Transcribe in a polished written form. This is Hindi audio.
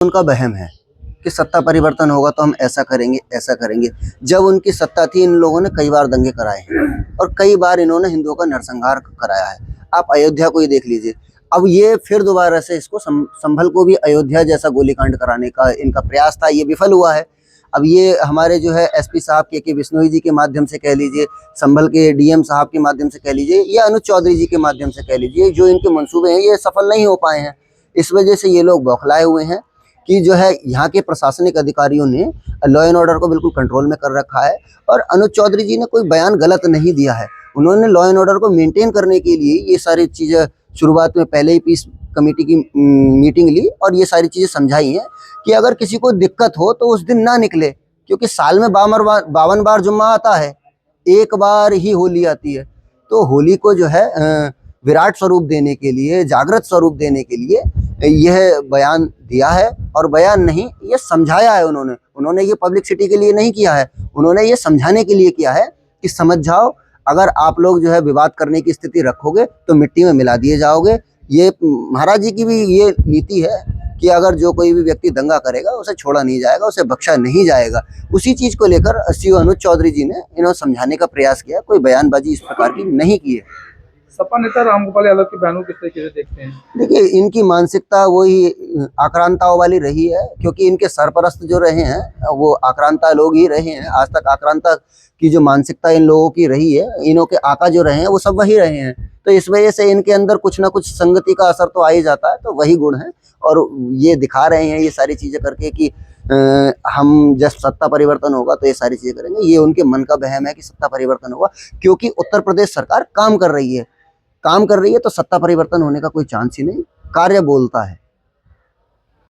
उनका वहम है कि सत्ता परिवर्तन होगा तो हम ऐसा करेंगे, ऐसा करेंगे। जब उनकी सत्ता थी, इन लोगों ने कई बार दंगे कराए हैं और कई बार इन्होंने हिंदुओं का नरसंहार कराया है। आप अयोध्या को ही देख लीजिए। अब ये फिर दोबारा से इसको संभल को भी अयोध्या जैसा गोलीकांड कराने का इनका प्रयास था, ये विफल हुआ है। अब ये हमारे जो है एसपी साहब के बिश्नोई जी के माध्यम से कह लीजिए, संभल के डीएम साहब के माध्यम से कह लीजिए, या अनुज चौधरी जी के माध्यम से कह लीजिए, जो इनके मंसूबे हैं ये सफल नहीं हो पाए हैं। इस वजह से ये लोग बौखलाए हुए हैं कि जो है यहाँ के प्रशासनिक अधिकारियों ने लॉ एंड ऑर्डर को बिल्कुल कंट्रोल में कर रखा है। और अनुज चौधरी जी ने कोई बयान गलत नहीं दिया है, उन्होंने लॉ एंड ऑर्डर को मेंटेन करने के लिए ये सारी चीज़ें शुरुआत में पहले ही पीस कमेटी की मीटिंग ली और ये सारी चीज़ें समझाई हैं कि अगर किसी को दिक्कत हो तो उस दिन ना निकले, क्योंकि साल में 52 बार जुम्मा आता है, एक बार ही होली आती है। तो होली को जो है विराट स्वरूप देने के लिए, जागृत स्वरूप देने के लिए यह बयान दिया है। और बयान नहीं, ये समझाया है उन्होंने ये पब्लिसिटी के लिए नहीं किया है, उन्होंने ये समझाने के लिए किया है कि समझ जाओ, अगर आप लोग जो है विवाद करने की स्थिति रखोगे तो मिट्टी में मिला दिए जाओगे। ये महाराज जी की भी ये नीति है कि अगर जो कोई भी व्यक्ति दंगा करेगा उसे छोड़ा नहीं जाएगा, उसे बख्शा नहीं जाएगा। उसी चीज़ को लेकर सीओ अनुज चौधरी जी ने इन्हें समझाने का प्रयास किया, कोई बयानबाजी इस प्रकार की नहीं की है। सपा नेता रामगोपाल यादव के बयानों किस तरीके से देखते हैं? देखिए, इनकी मानसिकता वही आक्रांताओं वाली रही है, क्योंकि इनके सरपरस्त जो रहे हैं वो आक्रांता लोग ही रहे हैं। आज तक आक्रांता की जो मानसिकता इन लोगों की रही है, इन्हों के आका जो रहे हैं वो सब वही रहे हैं। तो इस वजह से इनके अंदर कुछ ना कुछ संगति का असर तो आ ही जाता है, तो वही गुण है। और ये दिखा रहे हैं ये सारी चीज़ें करके कि हम जब सत्ता परिवर्तन होगा तो ये सारी चीज़ें करेंगे। ये उनके मन का वहम है कि सत्ता परिवर्तन होगा, क्योंकि उत्तर प्रदेश सरकार काम कर रही है तो सत्ता परिवर्तन होने का कोई चांस ही नहीं। कार्य बोलता है।